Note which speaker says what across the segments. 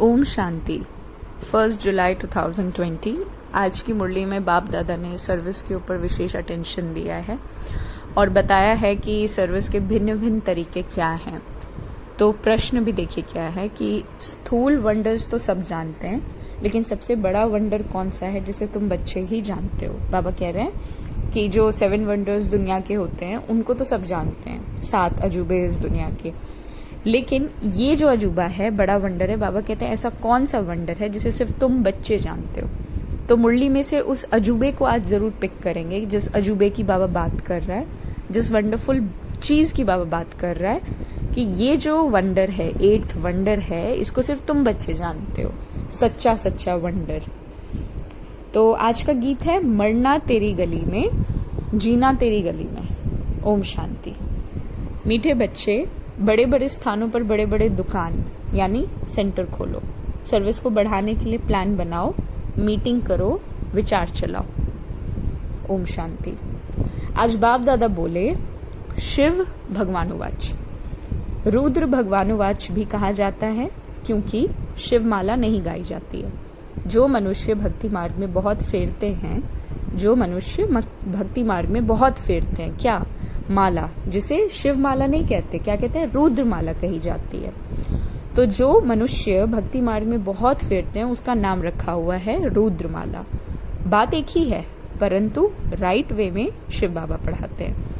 Speaker 1: ओम शांति। 1 जुलाई 2020। आज की मुरली में बाप दादा ने सर्विस के ऊपर विशेष अटेंशन दिया है और बताया है कि सर्विस के भिन्न भिन्न तरीके क्या हैं। तो प्रश्न भी देखिए क्या है कि स्थूल वंडर्स तो सब जानते हैं, लेकिन सबसे बड़ा वंडर कौन सा है जिसे तुम बच्चे ही जानते हो। बाबा कह रहे हैं कि जो 7 वंडर्स दुनिया के होते हैं उनको तो सब जानते हैं, 7 अजूबे इस दुनिया के, लेकिन ये जो अजूबा है बड़ा वंडर है। बाबा कहते हैं ऐसा कौन सा वंडर है जिसे सिर्फ तुम बच्चे जानते हो। तो मुरली में से उस अजूबे को आज जरूर पिक करेंगे, जिस अजूबे की बाबा बात कर रहा है, जिस वंडरफुल चीज की बाबा बात कर रहा है कि ये जो वंडर है, 8th वंडर है, इसको सिर्फ तुम बच्चे जानते हो, सच्चा सच्चा वंडर। तो आज का गीत है मरना तेरी गली में, जीना तेरी गली में। ओम शांति। मीठे बच्चे, बड़े बड़े स्थानों पर बड़े बड़े दुकान यानी सेंटर खोलो, सर्विस को बढ़ाने के लिए प्लान बनाओ, मीटिंग करो, विचार चलाओ। ओम शांति। आज बाप दादा बोले शिव भगवानुवाच। रुद्र भगवानुवाच भी कहा जाता है क्योंकि शिव माला नहीं गाई जाती है। जो मनुष्य भक्ति मार्ग में बहुत फेरते हैं, जो मनुष्य भक्ति मार्ग में बहुत फेरते हैं, क्या माला, जिसे शिव माला नहीं कहते, क्या कहते हैं, रुद्र माला कही जाती है। तो जो मनुष्य भक्ति मार्ग में बहुत फेरते हैं उसका नाम रखा हुआ है रुद्र माला। बात एक ही है, परंतु राइट वे में शिव बाबा पढ़ाते हैं।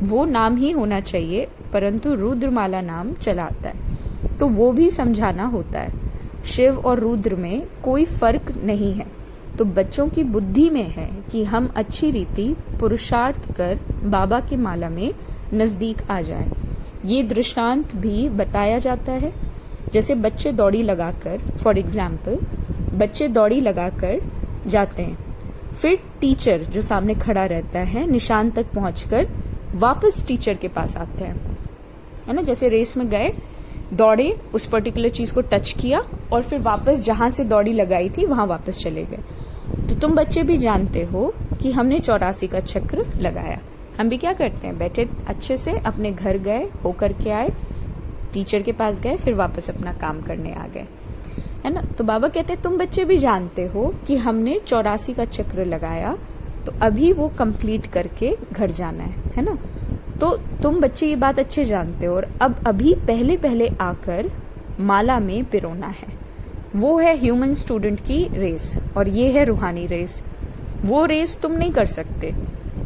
Speaker 1: वो नाम ही होना चाहिए, परंतु रुद्र माला नाम चला आता है तो वो भी समझाना होता है। शिव और रुद्र में कोई फर्क नहीं है। तो बच्चों की बुद्धि में है कि हम अच्छी रीति पुरुषार्थ कर बाबा की माला में नजदीक आ जाएं। ये दृष्टांत भी बताया जाता है, जैसे बच्चे दौड़ी लगाकर, फॉर एग्जाम्पल बच्चे दौड़ी लगाकर जाते हैं, फिर टीचर जो सामने खड़ा रहता है निशान तक पहुंचकर वापस टीचर के पास आते हैं, है ना। जैसे रेस में गए, दौड़े, उस पर्टिकुलर चीज को टच किया और फिर वापस जहां से दौड़ी लगाई थी वहां वापस चले गए। तो तुम बच्चे भी जानते हो कि हमने 84 का चक्र लगाया। हम भी क्या करते हैं, बैठे अच्छे से अपने घर गए, होकर के आए, टीचर के पास गए, फिर वापस अपना काम करने आ गए, है ना। तो बाबा कहते हैं तुम बच्चे भी जानते हो कि हमने 84 का चक्र लगाया, तो अभी वो कंप्लीट करके घर जाना है ना। तो तुम बच्चे ये बात अच्छे जानते हो और अब अभी पहले पहले आकर माला में पिरोना है। वो है ह्यूमन स्टूडेंट की रेस और ये है रूहानी रेस। वो रेस तुम नहीं कर सकते।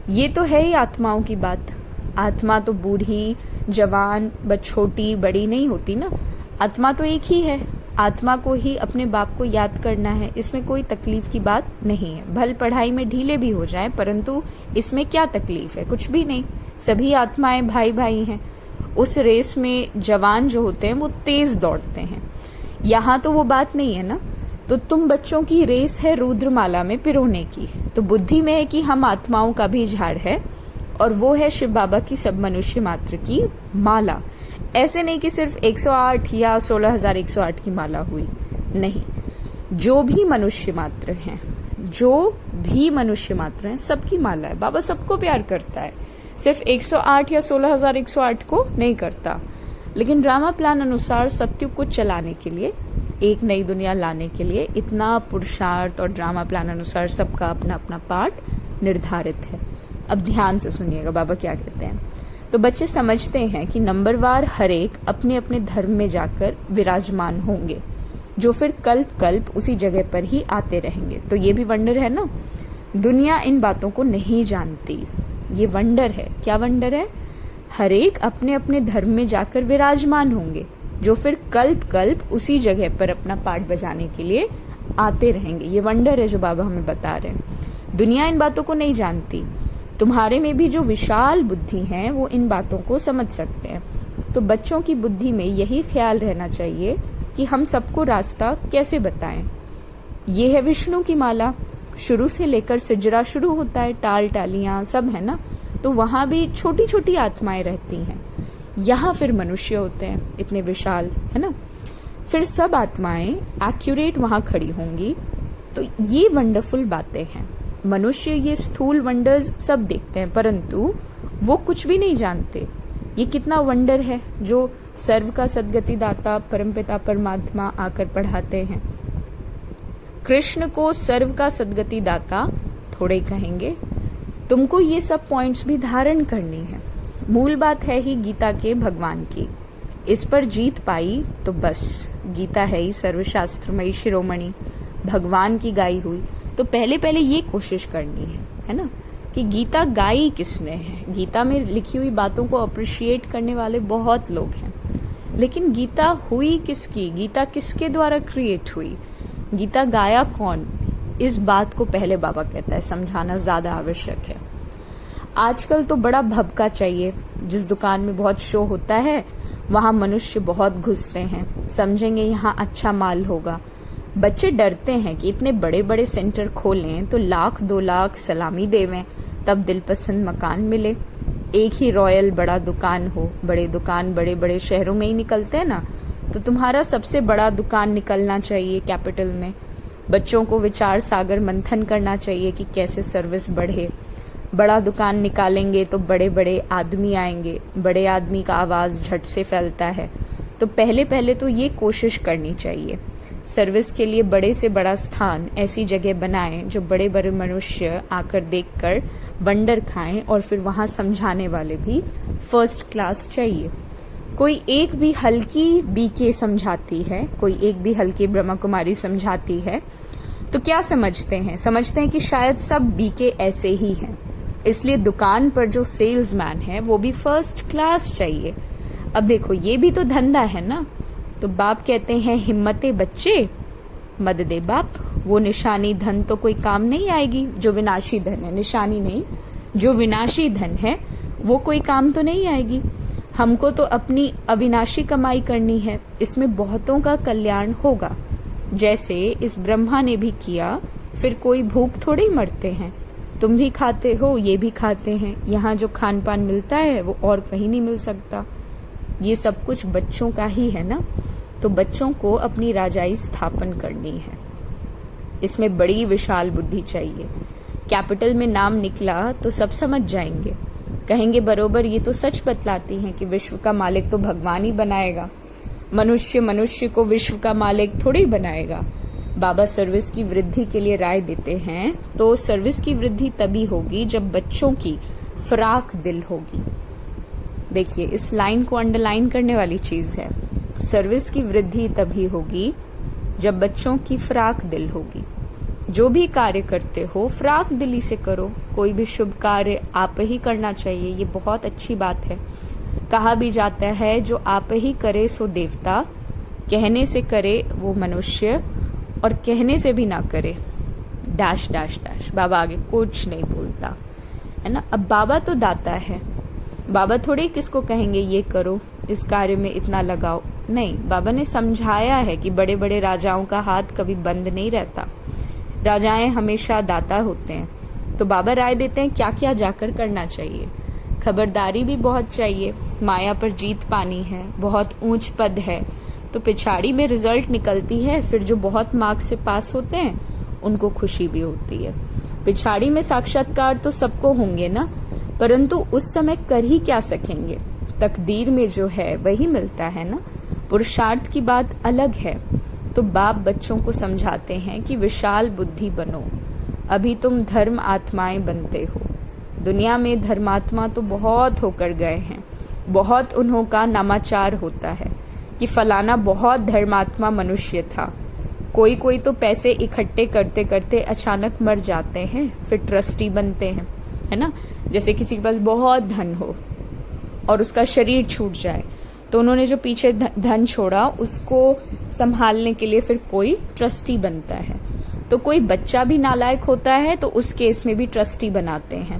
Speaker 1: ये तो है ही आत्माओं की बात। आत्मा तो बूढ़ी, जवान, छोटी, बड़ी नहीं होती ना। आत्मा तो एक ही है। आत्मा को ही अपने बाप को याद करना है, इसमें कोई तकलीफ की बात नहीं है। भल पढ़ाई में ढीले भी हो जाए, परंतु इसमें क्या तकलीफ है, कुछ भी नहीं। सभी आत्माएं भाई भाई हैं। उस रेस में जवान जो होते हैं वो तेज दौड़ते हैं, यहाँ तो वो बात नहीं है ना। तो तुम बच्चों की रेस है रुद्रमाला में पिरोने की। तो बुद्धि में है कि हम आत्माओं का भी झाड़ है और वो है शिव बाबा की सब मनुष्य मात्र की माला। ऐसे नहीं कि सिर्फ 108 या 16,108 की माला हुई, नहीं। जो भी मनुष्य मात्र हैं, जो भी मनुष्य मात्र हैं, सबकी माला है। बाबा सबको प्यार करता है, सिर्फ 108 या 16,108 को नहीं करता। लेकिन ड्रामा प्लान अनुसार सत्युग को चलाने के लिए, एक नई दुनिया लाने के लिए इतना पुरुषार्थ और ड्रामा प्लान अनुसार सबका अपना अपना पार्ट निर्धारित है। अब ध्यान से सुनिएगा बाबा क्या कहते हैं। तो बच्चे समझते हैं कि नंबरवार हर एक अपने अपने धर्म में जाकर विराजमान होंगे, जो फिर कल्प कल्प उसी जगह पर ही आते रहेंगे। तो ये भी वंडर है ना। दुनिया इन बातों को नहीं जानती, ये वंडर है। क्या वंडर है? हर एक अपने अपने धर्म में जाकर विराजमान होंगे, जो फिर कल्प कल्प उसी जगह पर अपना पार्ट बजाने के लिए आते रहेंगे। ये वंडर है जो बाबा हमें बता रहे हैं। दुनिया इन बातों को नहीं जानती। तुम्हारे में भी जो विशाल बुद्धि है वो इन बातों को समझ सकते हैं। तो बच्चों की बुद्धि में यही ख्याल रहना चाहिए कि हम सबको रास्ता कैसे बताएं। ये है विष्णु की माला। शुरू से लेकर सिजरा शुरू होता है, टाल टालियां सब है ना। तो वहां भी छोटी छोटी आत्माएं रहती हैं। यहाँ फिर मनुष्य होते हैं इतने विशाल, है ना। फिर सब आत्माएं एक्यूरेट वहां खड़ी होंगी। तो ये वंडरफुल बातें हैं। मनुष्य ये स्थूल वंडर्स सब देखते हैं, परंतु वो कुछ भी नहीं जानते। ये कितना वंडर है जो सर्व का सद्गति दाता परमपिता परमात्मा आकर पढ़ाते हैं। कृष्ण को सर्व का सद्गति दाता थोड़े कहेंगे, तुमको ये सब पॉइंट्स भी धारण करनी है। मूल बात है ही गीता के भगवान की, इस पर जीत पाई तो बस गीता है ही सर्वशास्त्रमयी शिरोमणि, भगवान की गाई हुई। तो पहले पहले ये कोशिश करनी है ना, कि गीता गाई किसने है। गीता में लिखी हुई बातों को अप्रिशिएट करने वाले बहुत लोग हैं, लेकिन गीता हुई किसकी, गीता किसके द्वारा क्रिएट हुई, गीता गाया कौन, इस बात को पहले बाबा कहता है समझाना ज्यादा आवश्यक है। आजकल तो बड़ा भभका चाहिए, जिस दुकान में बहुत शो होता है वहां मनुष्य बहुत घुसते हैं, समझेंगे यहाँ अच्छा माल होगा। बच्चे डरते हैं कि इतने बड़े बड़े सेंटर खोलें तो 1,00,000 2,00,000 सलामी देवें तब दिल पसंद मकान मिले। एक ही रॉयल बड़ा दुकान हो, बड़े दुकान बड़े बड़े शहरों में ही निकलते हैं ना, तो तुम्हारा सबसे बड़ा दुकान निकलना चाहिए कैपिटल में। बच्चों को विचार सागर मंथन करना चाहिए कि कैसे सर्विस बढ़े। बड़ा दुकान निकालेंगे तो बड़े बड़े आदमी आएंगे, बड़े आदमी का आवाज झट से फैलता है। तो पहले पहले तो ये कोशिश करनी चाहिए, सर्विस के लिए बड़े से बड़ा स्थान ऐसी जगह बनाएं जो बड़े बड़े मनुष्य आकर देखकर वंडर खाएं, और फिर वहां समझाने वाले भी फर्स्ट क्लास चाहिए। कोई एक भी हल्की बीके समझाती है, कोई एक भी हल्की ब्रह्मा कुमारी समझाती है तो क्या समझते हैं, समझते हैं कि शायद सब बीके ऐसे ही हैं, इसलिए दुकान पर जो सेल्समैन है वो भी फर्स्ट क्लास चाहिए। अब देखो ये भी तो धंधा है ना। तो बाप कहते हैं हिम्मते बच्चे मद दे बाप, वो निशानी धन तो कोई काम नहीं आएगी जो विनाशी धन है, निशानी नहीं, जो विनाशी धन है वो कोई काम तो नहीं आएगी। हमको तो अपनी अविनाशी कमाई करनी है, इसमें बहुतों का कल्याण होगा। जैसे इस ब्रह्मा ने भी किया, फिर कोई भूख थोड़े ही मरते हैं, तुम भी खाते हो, ये भी खाते हैं। यहाँ जो खान पान मिलता है वो और कहीं नहीं मिल सकता। ये सब कुछ बच्चों का ही है ना, तो बच्चों को अपनी राजाई स्थापन करनी है। इसमें बड़ी विशाल बुद्धि चाहिए। कैपिटल में नाम निकला तो सब समझ जाएंगे, कहेंगे बरोबर ये तो सच बतलाती हैं कि विश्व का मालिक तो भगवान ही बनाएगा, मनुष्य मनुष्य को विश्व का मालिक थोड़ी बनाएगा। बाबा सर्विस की वृद्धि के लिए राय देते हैं, तो सर्विस की वृद्धि तभी होगी जब बच्चों की फराक दिल होगी। देखिए इस लाइन को अंडरलाइन करने वाली चीज है, सर्विस की वृद्धि तभी होगी जब बच्चों की फराक दिल होगी। जो भी कार्य करते हो फराक दिली से करो, कोई भी शुभ कार्य आप ही करना चाहिए, ये बहुत अच्छी बात है। कहा भी जाता है जो आप ही करे सो देवता, कहने से करे वो मनुष्य और कहने से भी ना करे डैश डैश डैश। बाबा आगे कुछ नहीं बोलता है ना। अब बाबा तो दाता है, बाबा थोड़े किसको कहेंगे ये करो, इस कार्य में इतना लगाओ, नहीं। बाबा ने समझाया है कि बड़े बड़े राजाओं का हाथ कभी बंद नहीं रहता, राजाएं हमेशा दाता होते हैं। तो बाबा राय देते हैं क्या क्या जाकर करना चाहिए। खबरदारी भी बहुत चाहिए, माया पर जीत पानी है, बहुत ऊंच पद है तो पिछाड़ी में रिजल्ट निकलती है, फिर जो बहुत मार्क्स से पास होते हैं उनको खुशी भी होती है। पिछाड़ी में साक्षात्कार तो सबको होंगे ना, परंतु उस समय कर ही क्या सकेंगे, तकदीर में जो है वही मिलता है ना, पुरुषार्थ की बात अलग है। तो बाप बच्चों को समझाते हैं कि विशाल बुद्धि बनो, अभी तुम धर्म आत्माएं बनते हो। दुनिया में धर्मात्मा तो बहुत होकर गए हैं, बहुत उन्हों का नामाचार होता है कि फलाना बहुत धर्मात्मा मनुष्य था। कोई कोई तो पैसे इकट्ठे करते करते अचानक मर जाते हैं, फिर ट्रस्टी बनते हैं, है ना। जैसे किसी के पास बहुत धन हो और उसका शरीर छूट जाए, तो उन्होंने जो पीछे धन छोड़ा उसको संभालने के लिए फिर कोई ट्रस्टी बनता है। तो कोई बच्चा भी नालायक होता है तो उस केस में भी ट्रस्टी बनाते हैं।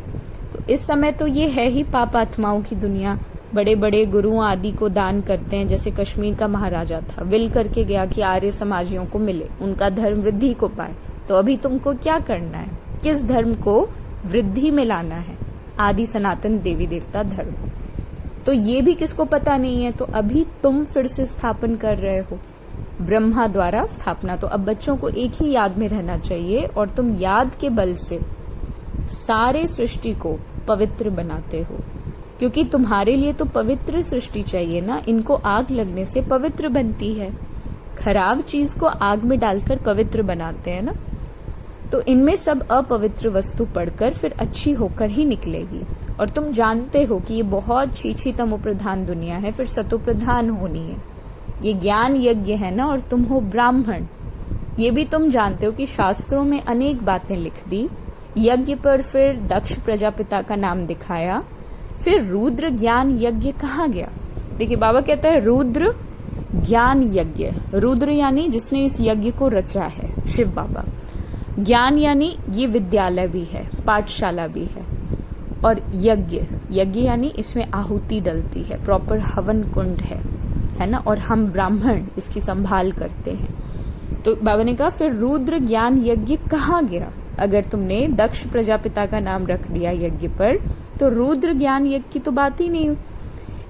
Speaker 1: तो इस समय तो ये है ही पाप आत्माओं की दुनिया। बड़े बड़े गुरुओं आदि को दान करते हैं, जैसे कश्मीर का महाराजा था, विल करके गया कि आर्य समाजियों को मिले, उनका धर्म वृद्धि को पाए। तो अभी तुमको क्या करना है, किस धर्म को वृद्धि में लाना है, आदि सनातन देवी देवता धर्म। तो ये भी किसको पता नहीं है, तो अभी तुम फिर से स्थापन कर रहे हो, ब्रह्मा द्वारा स्थापना। तो अब बच्चों को एक ही याद में रहना चाहिए और तुम याद के बल से सारे सृष्टि को पवित्र बनाते हो। क्योंकि तुम्हारे लिए तो पवित्र सृष्टि चाहिए ना, इनको आग लगने से पवित्र बनती है। खराब चीज को आग में डालकर पवित्र बनाते हैं ना, तो इनमें सब अपवित्र वस्तु पड़कर फिर अच्छी होकर ही निकलेगी। और तुम जानते हो कि ये बहुत छीछी तमो प्रधान दुनिया है, फिर सतो प्रधान होनी है। ये ज्ञान यज्ञ है ना, और तुम हो ब्राह्मण। ये भी तुम जानते हो कि शास्त्रों में अनेक बातें लिख दी। यज्ञ पर फिर दक्ष प्रजापिता का नाम दिखाया, फिर रुद्र ज्ञान यज्ञ कहाँ गया? देखिए बाबा कहता है रुद्र ज्ञान यज्ञ। रुद्र यानी जिसने इस यज्ञ को रचा है, शिव बाबा। ज्ञान यानी ये विद्यालय भी है, पाठशाला भी है। और यज्ञ, यज्ञ यानी इसमें आहुति डलती है, प्रॉपर हवन कुंड है ना, और हम ब्राह्मण इसकी संभाल करते हैं। तो बाबा ने कहा फिर रुद्र ज्ञान यज्ञ कहाँ गया? अगर तुमने दक्ष प्रजापिता का नाम रख दिया यज्ञ पर, तो रुद्र ज्ञान यज्ञ की तो बात ही नहीं।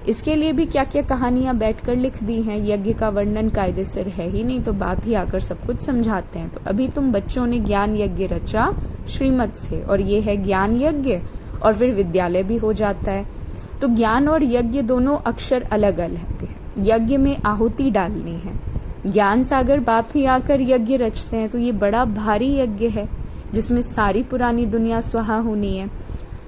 Speaker 1: इसके लिए भी क्या क्या कहानियां बैठकर लिख दी हैं। यज्ञ का वर्णन कायदे से है ही नहीं, तो बाप ही आकर सब कुछ समझाते हैं। तो अभी तुम बच्चों ने ज्ञान यज्ञ रचा श्रीमत से, और ये है ज्ञान यज्ञ, और फिर विद्यालय भी हो जाता है। तो ज्ञान और यज्ञ दोनों अक्षर अलग अलग है। यज्ञ में आहुति डालनी है। ज्ञान सागर बाप ही आकर यज्ञ रचते हैं, तो ये बड़ा भारी यज्ञ है जिसमें सारी पुरानी दुनिया स्वाहा होनी है।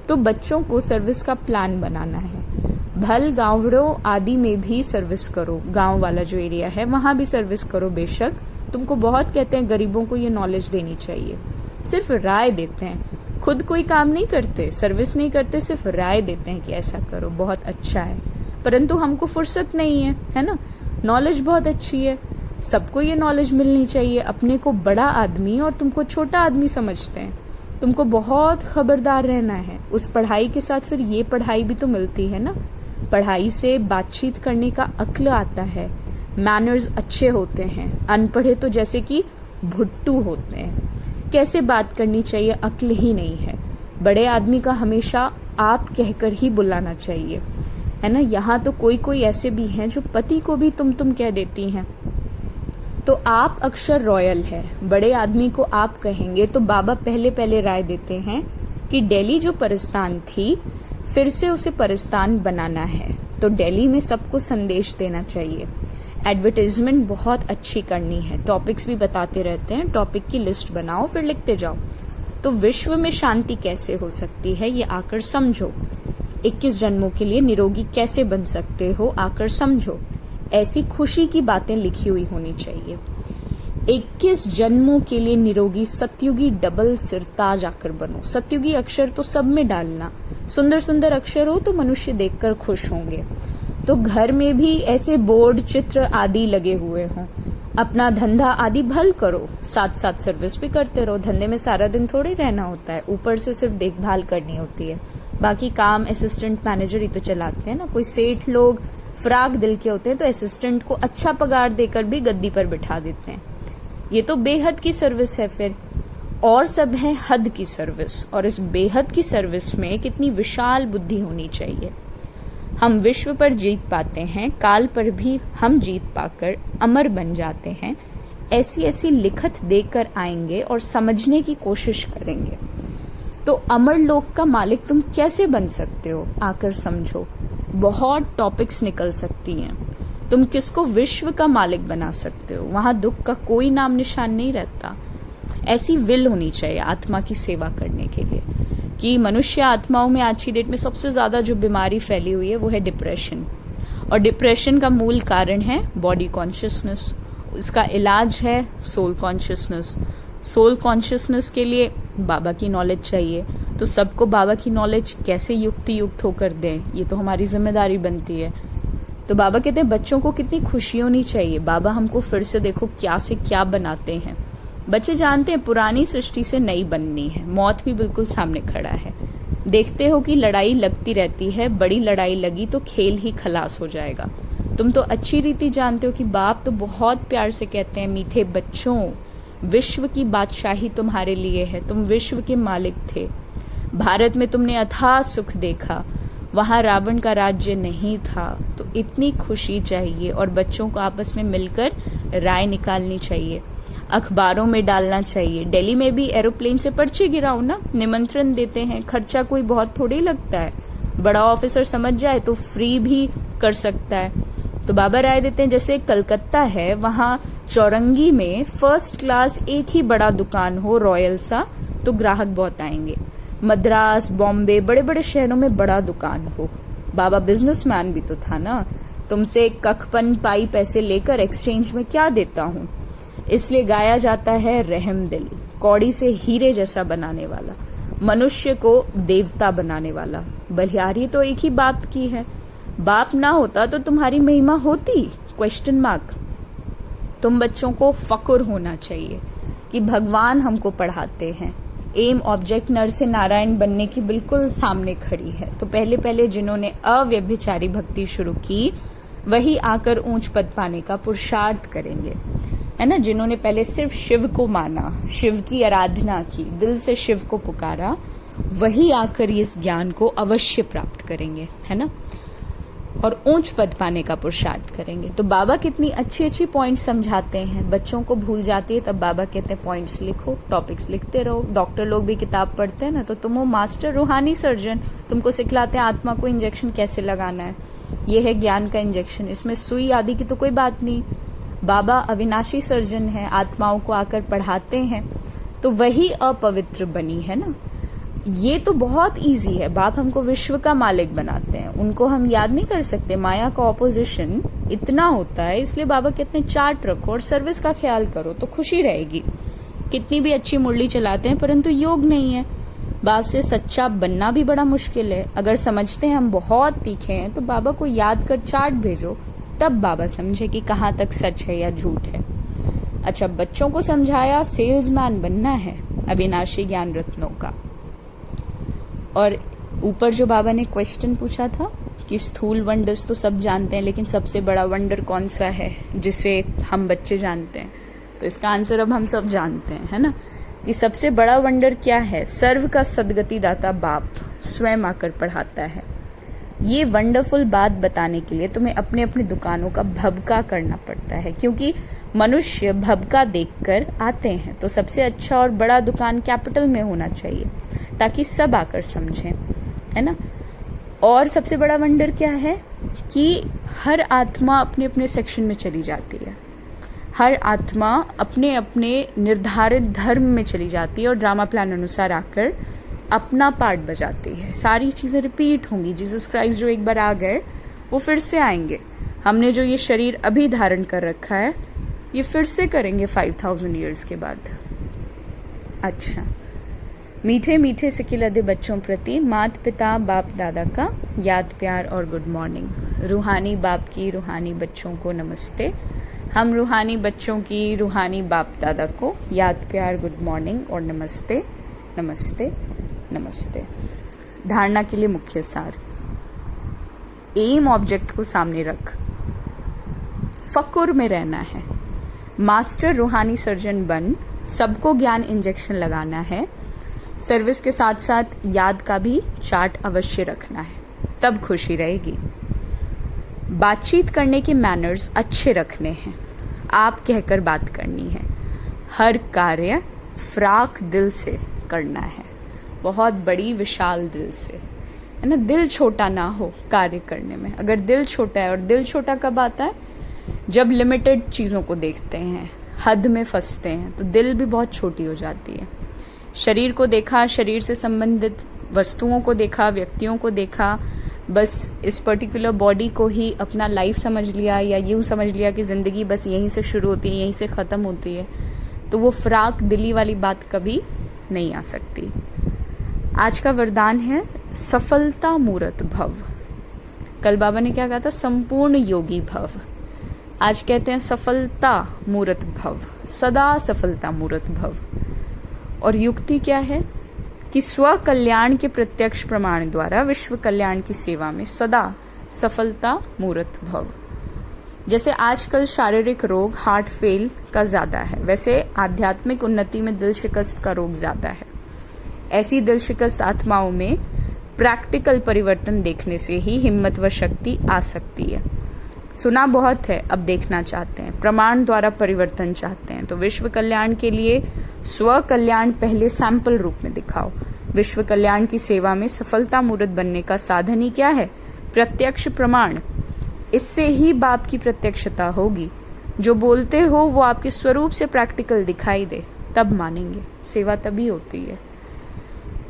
Speaker 1: तो बच्चों को सर्विस का प्लान बनाना है। भल गांवड़ों आदि में भी सर्विस करो, गांव वाला जो एरिया है वहां भी सर्विस करो। बेशक तुमको बहुत कहते हैं गरीबों को ये नॉलेज देनी चाहिए, सिर्फ राय देते हैं, खुद कोई काम नहीं करते, सर्विस नहीं करते, सिर्फ राय देते हैं कि ऐसा करो, बहुत अच्छा है। परंतु हमको फुर्सत नहीं है ना। नॉलेज बहुत अच्छी है, सबको ये नॉलेज मिलनी चाहिए। अपने को बड़ा आदमी और तुमको छोटा आदमी समझते हैं। तुमको बहुत खबरदार रहना है। उस पढ़ाई के साथ फिर ये पढ़ाई भी तो मिलती है ना। पढ़ाई से बातचीत करने का अक्ल आता है, मैनर्स अच्छे होते हैं। अनपढ़े तो जैसे कि भुट्टू होते हैं, कैसे बात करनी चाहिए अक्ल ही नहीं है। बड़े आदमी का हमेशा आप कहकर ही बुलाना चाहिए, है ना। यहाँ तो कोई कोई ऐसे भी हैं जो पति को भी तुम कह देती हैं। तो आप अक्षर रॉयल है, बड़े आदमी को आप कहेंगे। तो बाबा पहले राय देते हैं कि दिल्ली जो परिस्तान थी फिर से उसे परिस्तान बनाना है। तो दिल्ली में सबको संदेश देना चाहिए। एडवर्टाइजमेंट बहुत अच्छी करनी है, टॉपिक्स भी बताते रहते हैं। टॉपिक की लिस्ट बनाओ, फिर लिखते जाओ। तो विश्व में शांति कैसे हो सकती है ये आकर समझो। 21 जन्मों के लिए निरोगी कैसे बन सकते हो आकर समझो। ऐसी खुशी की बातें लिखी हुई होनी चाहिए। 21 जन्मों के लिए निरोगी सतयुगी डबल सिरताज आकर बनो। सतयुगी अक्षर तो सब में डालना। सुंदर सुंदर अक्षर हो तो मनुष्य देखकर खुश होंगे। तो घर में भी ऐसे बोर्ड चित्र आदि लगे हुए हों। अपना धंधा आदि भल करो, साथ साथ सर्विस भी करते रहो। धंधे में सारा दिन थोड़ी रहना होता है, ऊपर से सिर्फ देखभाल करनी होती है। बाकी काम असिस्टेंट मैनेजर ही तो चलाते हैं ना। कोई सेठ लोग फराक दिल के होते हैं तो असिस्टेंट को अच्छा पगार देकर भी गद्दी पर बिठा देते हैं। ये तो बेहद की सर्विस है फिर। और सब है हद की सर्विस, और इस बेहद की सर्विस में कितनी विशाल बुद्धि होनी चाहिए। हम विश्व पर जीत पाते हैं, काल पर भी हम जीत पाकर अमर बन जाते हैं। ऐसी ऐसी लिखत देकर आएंगे और समझने की कोशिश करेंगे। तो अमर लोक का मालिक तुम कैसे बन सकते हो आकर समझो। बहुत टॉपिक्स निकल सकती हैं। तुम किसको विश्व का मालिक बना सकते हो, वहां दुख का कोई नाम निशान नहीं रहता। ऐसी विल होनी चाहिए आत्मा की सेवा करने के लिए कि मनुष्य आत्माओं में आज की डेट में सबसे ज्यादा जो बीमारी फैली हुई है वो है डिप्रेशन। और डिप्रेशन का मूल कारण है बॉडी कॉन्शियसनेस। इसका इलाज है सोल कॉन्शियसनेस। सोल कॉन्शियसनेस के लिए बाबा की नॉलेज चाहिए। तो सबको बाबा की नॉलेज कैसे युक्त होकर दें, ये तो हमारी जिम्मेदारी बनती है। तो बाबा कहते हैं बच्चों को कितनी खुशी होनी चाहिए। बाबा हमको फिर से देखो क्या से क्या बनाते हैं। बच्चे जानते हैं पुरानी सृष्टि से नई बननी है। मौत भी बिल्कुल सामने खड़ा है। देखते हो कि लड़ाई लगती रहती है, बड़ी लड़ाई लगी तो खेल ही खलास हो जाएगा। तुम तो अच्छी रीति जानते हो कि बाप तो बहुत प्यार से कहते हैं, मीठे बच्चों विश्व की बादशाही तुम्हारे लिए है। तुम विश्व के मालिक थे। भारत में तुमने अथाह सुख देखा, वहां रावण का राज्य नहीं था। तो इतनी खुशी चाहिए और बच्चों को आपस में मिलकर राय निकालनी चाहिए, अखबारों में डालना चाहिए। दिल्ली में भी एरोप्लेन से पर्चे गिराओ ना, निमंत्रण देते हैं। खर्चा कोई बहुत थोड़ी लगता है। बड़ा ऑफिसर समझ जाए तो फ्री भी कर सकता है। तो बाबा राय देते हैं जैसे कलकत्ता है, वहां चौरंगी में फर्स्ट क्लास एक ही बड़ा दुकान हो रॉयल सा, तो ग्राहक बहुत आएंगे। मद्रास, बॉम्बे, बड़े बड़े शहरों में बड़ा दुकान हो। बाबा बिजनेसमैन भी तो था ना, तुमसे कखपन पाई पैसे लेकर एक्सचेंज में क्या देता हूँ। इसलिए गाया जाता है रहम दिल, कौड़ी से हीरे जैसा बनाने वाला, मनुष्य को देवता बनाने वाला। बलिहारी तो एक ही बाप की है, बाप ना होता तो तुम्हारी महिमा होती? Question mark. तुम बच्चों को फक्र होना चाहिए कि भगवान हमको पढ़ाते हैं। एम ऑब्जेक्ट नर से नारायण बनने की बिल्कुल सामने खड़ी है। तो पहले पहले जिन्होंने अव्यभिचारी भक्ति शुरू की वही आकर ऊंच पद पाने का पुरुषार्थ करेंगे, है ना। जिन्होंने पहले सिर्फ शिव को माना, शिव की आराधना की, दिल से शिव को पुकारा, वही आकर इस ज्ञान को अवश्य प्राप्त करेंगे, है ना, और ऊंच पद पाने का पुरुषार्थ करेंगे। तो बाबा कितनी अच्छी अच्छी पॉइंट्स समझाते हैं, बच्चों को भूल जाती है तब बाबा कहते हैं पॉइंट्स लिखो, टॉपिक्स लिखते रहो। डॉक्टर लोग भी किताब पढ़ते हैं ना, तो तुम हो मास्टर रूहानी सर्जन, तुमको सिखलाते हैं आत्मा को इंजेक्शन कैसे लगाना है। ये है ज्ञान का इंजेक्शन, इसमें सुई आदि की तो कोई बात नहीं। बाबा अविनाशी सर्जन है, आत्माओं को आकर पढ़ाते हैं, तो वही अपवित्र बनी, है ना। ये तो बहुत इजी है। बाप हमको विश्व का मालिक बनाते हैं, उनको हम याद नहीं कर सकते। माया का ऑपोजिशन इतना होता है, इसलिए बाबा कहते हैं चार्ट रखो और सर्विस का ख्याल करो तो खुशी रहेगी। कितनी भी अच्छी मुरली चलाते हैं परंतु योग नहीं है। बाप से सच्चा बनना भी बड़ा मुश्किल है। अगर समझते हैं हम बहुत तीखे हैं तो बाबा को याद कर चार्ट भेजो, तब बाबा समझे कि कहाँ तक सच है या झूठ है। अच्छा, बच्चों को समझाया सेल्समैन बनना है अविनाशी ज्ञान रत्नों का। और ऊपर जो बाबा ने क्वेश्चन पूछा था कि स्थूल वंडर्स तो सब जानते हैं, लेकिन सबसे बड़ा वंडर कौन सा है जिसे हम बच्चे जानते हैं, तो इसका आंसर अब हम सब जानते हैं, है ना, कि सबसे बड़ा वंडर क्या है। सर्व का सदगति दाता बाप स्वयं आकर पढ़ाता है। ये वंडरफुल बात बताने के लिए तुम्हें अपने अपने दुकानों का भबका करना पड़ता है, क्योंकि मनुष्य भबका देखकर आते हैं। तो सबसे अच्छा और बड़ा दुकान कैपिटल में होना चाहिए ताकि सब आकर समझें, है ना। और सबसे बड़ा वंडर क्या है कि हर आत्मा अपने अपने सेक्शन में चली जाती है, हर आत्मा अपने अपने निर्धारित धर्म में चली जाती है और ड्रामा प्लान अनुसार आकर अपना पार्ट बजाती है। सारी चीजें रिपीट होंगी। जीसस क्राइस्ट जो एक बार आ गए वो फिर से आएंगे। हमने जो ये शरीर अभी धारण कर रखा है ये फिर से करेंगे 5000 ईयर्स के बाद। अच्छा, मीठे मीठे सिकिलदे बच्चों प्रति मात पिता बाप दादा का याद प्यार और गुड मॉर्निंग। रूहानी बाप की रूहानी बच्चों को नमस्ते। हम रूहानी बच्चों की रूहानी बाप दादा को याद प्यार गुड मॉर्निंग और नमस्ते नमस्ते नमस्ते। धारणा के लिए मुख्य सार। एम ऑब्जेक्ट को सामने रख, फक्र में रहना है, मास्टर रूहानी सर्जन बन, सबको ज्ञान इंजेक्शन लगाना है, सर्विस के साथ साथ याद का भी चार्ट अवश्य रखना है, तब खुशी रहेगी। बातचीत करने के मैनर्स अच्छे रखने हैं, आप कहकर बात करनी है, हर कार्य फ्राक दिल से करना है, बहुत बड़ी विशाल दिल से, है ना। दिल छोटा ना हो कार्य करने में। अगर दिल छोटा है, और दिल छोटा कब आता है, जब लिमिटेड चीजों को देखते हैं, हद में फंसते हैं, तो दिल भी बहुत छोटी हो जाती है। शरीर को देखा, शरीर से संबंधित वस्तुओं को देखा, व्यक्तियों को देखा, बस इस पर्टिकुलर बॉडी को ही अपना लाइफ समझ लिया, या यूं समझ लिया कि जिंदगी बस यहीं से शुरू होती है, यहीं से खत्म होती है, तो वो फ्राक दिली वाली बात कभी नहीं आ सकती। आज का वरदान है सफलता मूर्त भव। कल बाबा ने क्या कहा था, संपूर्ण योगी भव। आज कहते हैं सफलता मूर्त भव, सदा सफलता मूर्त भव। और युक्ति क्या है कि स्व कल्याण के प्रत्यक्ष प्रमाण द्वारा विश्व कल्याण की सेवा में सदा सफलता मूर्त भव। जैसे आजकल शारीरिक रोग हार्ट फेल का ज्यादा है, वैसे आध्यात्मिक उन्नति में दिल शिकस्त का रोग ज्यादा है। ऐसी दिल शिकस्त आत्माओं में प्रैक्टिकल परिवर्तन देखने से ही हिम्मत व शक्ति आ सकती है। सुना बहुत है, अब देखना चाहते हैं, प्रमाण द्वारा परिवर्तन चाहते हैं। तो विश्व कल्याण के लिए स्व कल्याण पहले सैंपल रूप में दिखाओ, विश्व कल्याण की सेवा में सफलता मूर्त बनने का साधन ही क्या है? प्रत्यक्ष प्रमाण। इससे ही बाप की प्रत्यक्षता होगी। जो बोलते हो वो आपके स्वरूप से प्रैक्टिकल दिखाई दे, तब मानेंगे। सेवा तभी होती है।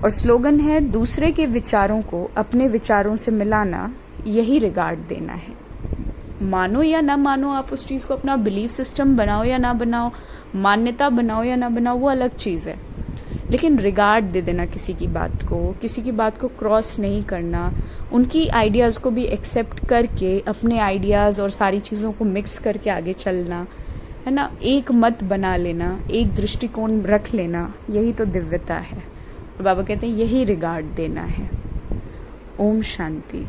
Speaker 1: और स्लोगन है, दूसरे के विचारों को अपने विचारों से मिलाना, यही रिगार्ड देना है। मानो या ना मानो, आप उस चीज को अपना बिलीफ सिस्टम बनाओ या ना बनाओ, मान्यता बनाओ या ना बनाओ, वो अलग चीज है। लेकिन रिगार्ड दे देना किसी की बात को क्रॉस नहीं करना, उनकी आइडियाज को भी एक्सेप्ट करके अपने आइडियाज और सारी चीजों को मिक्स करके आगे चलना, है ना, एक मत बना लेना, एक दृष्टिकोण रख लेना, यही तो दिव्यता है। और बाबा कहते हैं यही रिगार्ड देना है। ओम शांति।